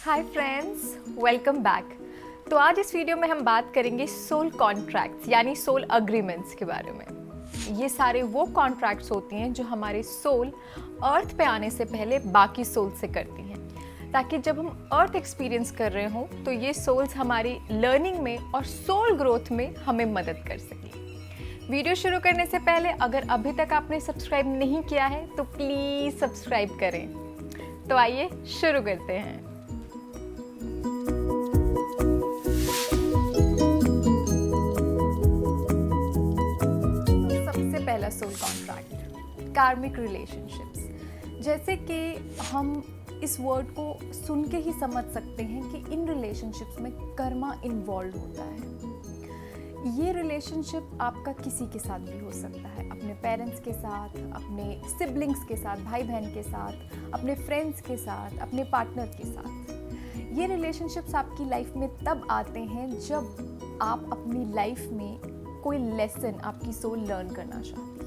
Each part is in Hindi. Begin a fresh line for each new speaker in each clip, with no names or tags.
Hi friends, welcome back. तो आज इस वीडियो में हम बात करेंगे सोल कॉन्ट्रैक्ट्स यानी सोल अग्रीमेंट्स के बारे में। ये सारे वो कॉन्ट्रैक्ट्स होती हैं जो हमारे सोल अर्थ पे आने से पहले बाकी सोल से करती हैं, ताकि जब हम अर्थ एक्सपीरियंस कर रहे हों तो ये सोल्स हमारी लर्निंग में और सोल ग्रोथ में हमें मदद कर सकें। वीडियो शुरू करने से पहले अगर अभी तक आपने सब्सक्राइब नहीं किया है तो प्लीज़ सब्सक्राइब करें। तो आइए शुरू करते हैं। पहला सोल कॉन्ट्रैक्ट, कार्मिक रिलेशनशिप्स। जैसे कि हम इस वर्ड को सुन के ही समझ सकते हैं कि इन रिलेशनशिप्स में कर्मा इन्वॉल्व होता है। ये रिलेशनशिप आपका किसी के साथ भी हो सकता है, अपने पेरेंट्स के साथ, अपने सिबलिंग्स के साथ, भाई बहन के साथ, अपने फ्रेंड्स के साथ, अपने पार्टनर के साथ। ये रिलेशनशिप्स आपकी लाइफ में तब आते हैं जब आप अपनी लाइफ में कोई लेसन आपकी सोल लर्न करना चाहती है।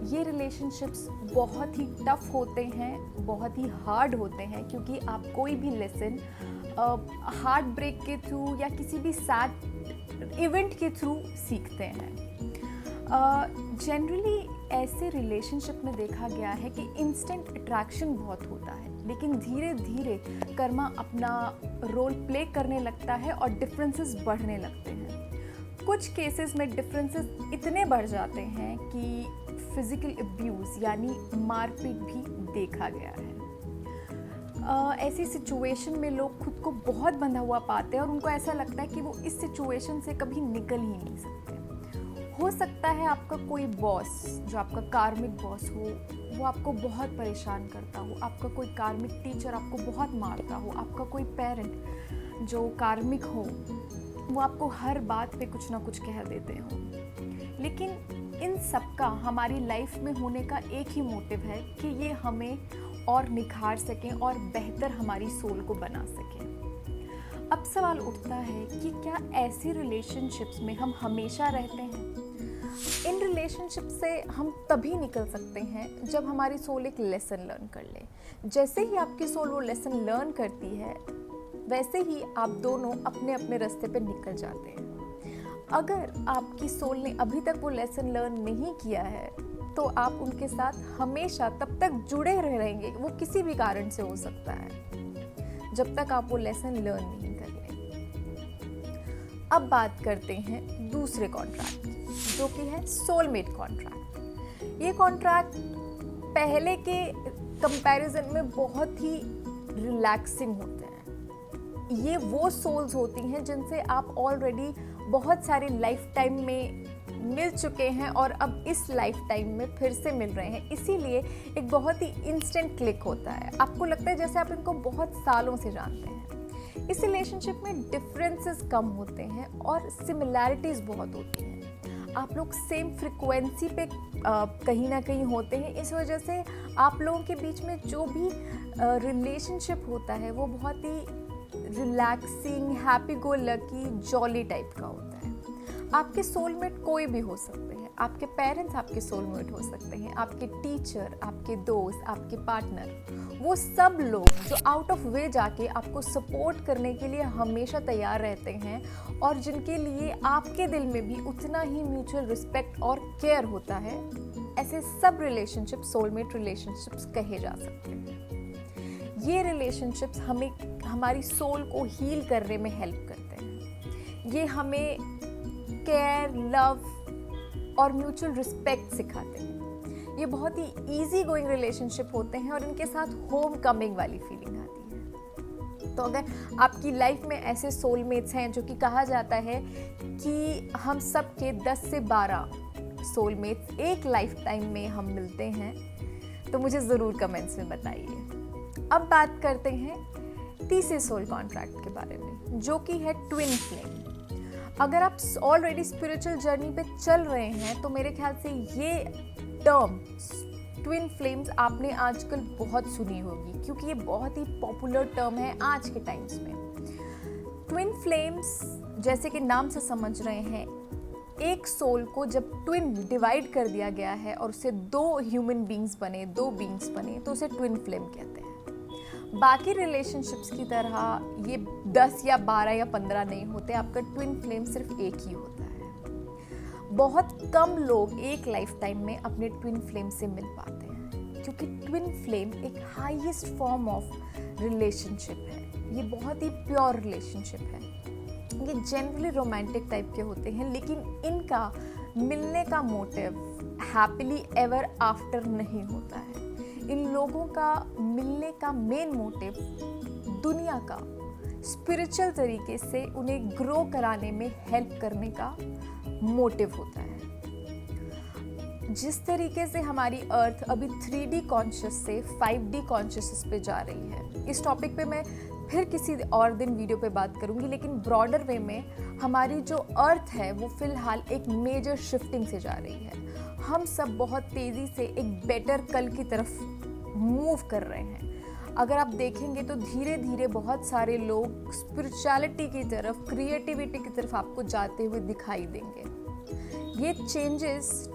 ये रिलेशनशिप्स बहुत ही टफ होते हैं, बहुत ही हार्ड होते हैं, क्योंकि आप कोई भी लेसन हार्ट ब्रेक के थ्रू या किसी भी सैड इवेंट के थ्रू सीखते हैं। जनरली ऐसे रिलेशनशिप में देखा गया है कि इंस्टेंट अट्रैक्शन बहुत होता है, लेकिन धीरे धीरे कर्मा अपना रोल प्ले करने लगता है और डिफरेंसेस बढ़ने लगते हैं। कुछ केसेस में डिफरेंसेस इतने बढ़ जाते हैं कि फिजिकल अब्यूज़ यानी मारपीट भी देखा गया है। ऐसी सिचुएशन में लोग खुद को बहुत बंधा हुआ पाते हैं और उनको ऐसा लगता है कि वो इस सिचुएशन से कभी निकल ही नहीं सकते। हो सकता है आपका कोई बॉस, जो आपका कार्मिक बॉस हो, वो आपको बहुत परेशान करता हो, आपका कोई कार्मिक टीचर आपको बहुत मारता हो, आपका कोई पेरेंट जो कार्मिक हो वो आपको हर बात पे कुछ ना कुछ कह देते हो। लेकिन इन सब का हमारी लाइफ में होने का एक ही मोटिव है कि ये हमें और निखार सकें और बेहतर हमारी सोल को बना सकें। अब सवाल उठता है कि क्या ऐसी रिलेशनशिप्स में हम हमेशा रहते हैं? इन रिलेशनशिप से हम तभी निकल सकते हैं जब हमारी सोल एक लेसन लर्न कर ले। जैसे ही आपकी सोल वो लेसन लर्न करती है, वैसे ही आप दोनों अपने अपने रास्ते पे निकल जाते हैं। अगर आपकी सोल ने अभी तक वो लेसन लर्न नहीं किया है तो आप उनके साथ हमेशा तब तक जुड़े रहेंगे, वो किसी भी कारण से हो सकता है, जब तक आप वो लेसन लर्न नहीं कर लें। अब बात करते हैं दूसरे कॉन्ट्रैक्ट की, जो कि है सोलमेट कॉन्ट्रैक्ट। ये कॉन्ट्रैक्ट पहले के कंपैरिजन में बहुत ही रिलैक्सिंग होते हैं। ये वो सोल्स होती हैं जिनसे आप ऑलरेडी बहुत सारे लाइफ टाइम में मिल चुके हैं और अब इस लाइफ टाइम में फिर से मिल रहे हैं, इसीलिए एक बहुत ही इंस्टेंट क्लिक होता है। आपको लगता है जैसे आप इनको बहुत सालों से जानते हैं। इस रिलेशनशिप में डिफरेंसेस कम होते हैं और सिमिलैरिटीज़ बहुत होती हैं। आप लोग सेम फ्रिक्वेंसी पे कहीं ना कहीं होते हैं, इस वजह से आप लोगों के बीच में जो भी रिलेशनशिप होता है वो बहुत ही relaxing, happy go lucky, jolly type का होता है। आपके सोलमेट कोई भी हो सकते हैं। आपके पेरेंट्स आपके सोलमेट हो सकते हैं, आपके टीचर, आपके दोस्त, आपके पार्टनर, वो सब लोग जो आउट ऑफ वे जाके आपको सपोर्ट करने के लिए हमेशा तैयार रहते हैं और जिनके लिए आपके दिल में भी उतना ही म्यूचुअल रिस्पेक्ट और केयर होता है, ऐसे सब रिलेशनशिप सोलमेट रिलेशनशिप्स कहे जा सकते हैं। ये रिलेशनशिप्स हमें हमारी सोल को हील करने में हेल्प करते हैं। ये हमें केयर, लव और म्यूचुअल रिस्पेक्ट सिखाते हैं। ये बहुत ही इजी गोइंग रिलेशनशिप होते हैं और इनके साथ होम कमिंग वाली फीलिंग आती है। तो अगर आपकी लाइफ में ऐसे सोलमेट्स हैं, जो कि कहा जाता है कि हम सब के 10 से 12 सोलमेट्स एक लाइफ टाइम में हम मिलते हैं, तो मुझे ज़रूर कमेंट्स में बताइए। अब बात करते हैं तीसरे सोल कॉन्ट्रैक्ट के बारे में, जो कि है ट्विन फ्लेम। अगर आप ऑलरेडी स्पिरिचुअल जर्नी पे चल रहे हैं तो मेरे ख्याल से ये टर्म ट्विन फ्लेम्स आपने आजकल बहुत सुनी होगी, क्योंकि ये बहुत ही पॉपुलर टर्म है आज के टाइम्स में। ट्विन फ्लेम्स, जैसे कि नाम से समझ रहे हैं, एक सोल को जब ट्विन डिवाइड कर दिया गया है और उससे दो ह्यूमन बींग्स बने, दो बींग्स बने, तो उसे ट्विन फ्लेम कहते हैं। बाकी रिलेशनशिप्स की तरह ये 10 या 12 या 15 नहीं होते, आपका ट्विन फ्लेम सिर्फ एक ही होता है। बहुत कम लोग एक लाइफ टाइम में अपने ट्विन फ्लेम से मिल पाते हैं, क्योंकि ट्विन फ्लेम एक हाईएस्ट फॉर्म ऑफ रिलेशनशिप है। ये बहुत ही प्योर रिलेशनशिप है। ये जनरली रोमांटिक टाइप के होते हैं, लेकिन इनका मिलने का मोटिव हैप्पीली एवर आफ्टर नहीं होता है। इन लोगों का मिलने का मेन मोटिव दुनिया का स्पिरिचुअल तरीके से उन्हें ग्रो कराने में हेल्प करने का मोटिव होता है। जिस तरीके से हमारी अर्थ अभी 3D कॉन्शियस से 5D कॉन्शियस पे जा रही है, इस टॉपिक पे मैं फिर किसी और दिन वीडियो पे बात करूंगी, लेकिन ब्रॉडर वे में हमारी जो अर्थ है वो फिलहाल एक मेजर शिफ्टिंग से जा रही है। हम सब बहुत तेज़ी से एक बेटर कल की तरफ मूव कर रहे हैं। अगर आप देखेंगे तो धीरे धीरे बहुत सारे लोग स्पिरिचुअलिटी की तरफ, क्रिएटिविटी की तरफ आपको जाते हुए दिखाई देंगे। ये चेंजेस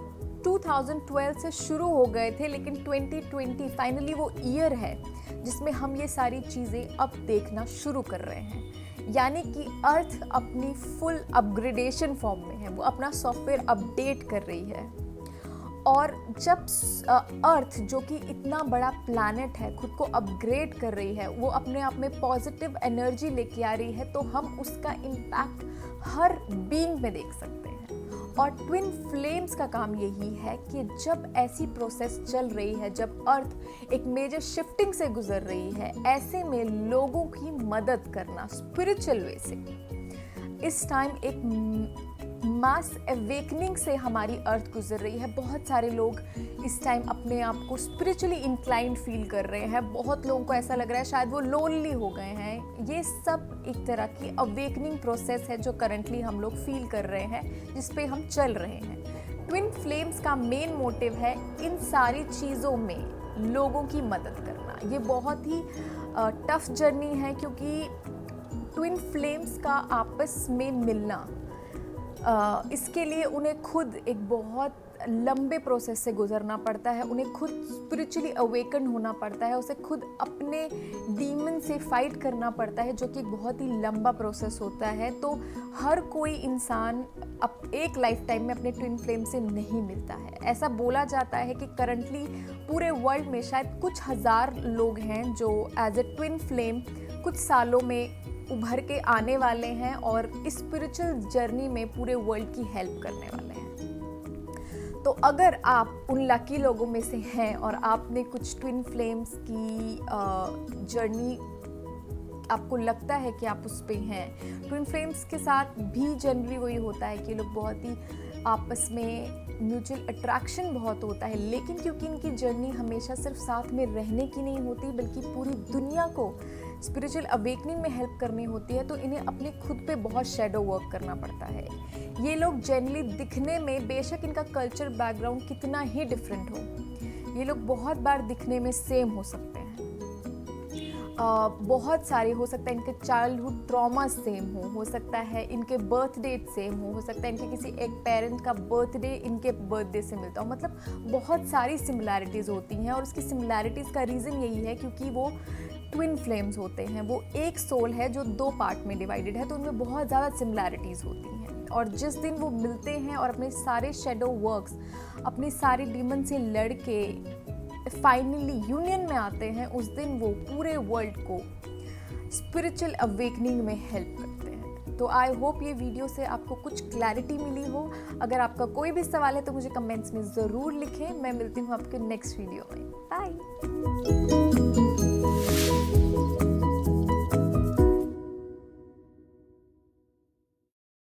2012 से शुरू हो गए थे, लेकिन 2020 फाइनली वो ईयर है जिसमें हम ये सारी चीज़ें अब देखना शुरू कर रहे हैं। यानी कि अर्थ अपनी फुल अपग्रेडेशन फॉर्म में है, वो अपना सॉफ्टवेयर अपडेट कर रही है। और जब अर्थ जो कि इतना बड़ा प्लैनेट है खुद को अपग्रेड कर रही है, वो अपने आप में पॉजिटिव एनर्जी लेके आ रही है, तो हम उसका इम्पैक्ट हर बीइंग में देख सकते हैं। और ट्विन फ्लेम्स का काम यही है कि जब ऐसी प्रोसेस चल रही है, जब अर्थ एक मेजर शिफ्टिंग से गुजर रही है, ऐसे में लोगों की मदद करना स्पिरिचुअल वे से, इस टाइम एक मास अवेकनिंग से हमारी अर्थ गुजर रही है। बहुत सारे लोग इस टाइम अपने आप को स्पिरिचुअली इंक्लाइंड फील कर रहे हैं। बहुत लोगों को ऐसा लग रहा है शायद वो लोनली हो गए हैं। ये सब एक तरह की अवेकनिंग प्रोसेस है जो करंटली हम लोग फील कर रहे हैं, जिस पे हम चल रहे हैं। ट्विन फ्लेम्स का मेन मोटिव है इन सारी चीज़ों में लोगों की मदद करना। ये बहुत ही टफ जर्नी है, क्योंकि ट्विन फ्लेम्स का आपस में मिलना, इसके लिए उन्हें खुद एक बहुत लंबे प्रोसेस से गुजरना पड़ता है। उन्हें खुद स्पिरिचुअली अवेकन होना पड़ता है, उसे खुद अपने डीमन से फाइट करना पड़ता है, जो कि एक बहुत ही लंबा प्रोसेस होता है। तो हर कोई इंसान अब एक लाइफ टाइम में अपने ट्विन फ्लेम से नहीं मिलता है। ऐसा बोला जाता है कि करंटली पूरे वर्ल्ड में शायद कुछ हज़ार लोग हैं जो एज ए ट्विन फ्लेम कुछ सालों में उभर के आने वाले हैं और स्पिरिचुअल जर्नी में पूरे वर्ल्ड की हेल्प करने वाले हैं। तो अगर आप उन लकी लोगों में से हैं और आपने कुछ ट्विन फ्लेम्स की जर्नी, आपको लगता है कि आप उस पे हैं, ट्विन फ्लेम्स के साथ भी जनरली वही होता है कि लोग बहुत ही आपस में म्यूचुअल अट्रैक्शन बहुत होता है, लेकिन क्योंकि इनकी जर्नी हमेशा सिर्फ साथ में रहने की नहीं होती, बल्कि पूरी दुनिया को स्पिरिचुअल अवेकनिंग में हेल्प करनी होती है, तो इन्हें अपने खुद पे बहुत शैडो वर्क करना पड़ता है। ये लोग जनरली दिखने में, बेशक इनका कल्चर बैकग्राउंड कितना ही डिफरेंट हो, ये लोग बहुत बार दिखने में सेम हो सकते हैं। बहुत सारे हो सकता है इनके चाइल्डहुड ट्रॉमा सेम हो सकता है इनके बर्थ डेट सेम हो सकता है इनके किसी एक पेरेंट का बर्थडे इनके बर्थडे से मिलता हो। मतलब बहुत सारी सिमिलैरिटीज़ होती हैं, और उसकी सिमिलैरिटीज़ का रीज़न यही है क्योंकि वो ट्विन फ्लेम्स होते हैं। वो एक सोल है जो 2 पार्ट में डिवाइडेड है, तो उनमें बहुत ज़्यादा सिमिलैरिटीज़ होती हैं। और जिस दिन वो मिलते हैं और अपने सारे शेडो वर्क्स, अपने सारे डीमन से लड़ के फाइनली यूनियन में आते हैं, उस दिन वो पूरे वर्ल्ड को स्पिरिचुअल अवेकनिंग में हेल्प करते हैं। तो आई होप ये वीडियो से आपको कुछ क्लैरिटी मिली हो। अगर आपका कोई भी सवाल है तो मुझे कमेंट्स में ज़रूर लिखें। मैं मिलती हूँ आपके नेक्स्ट वीडियो में। बाय।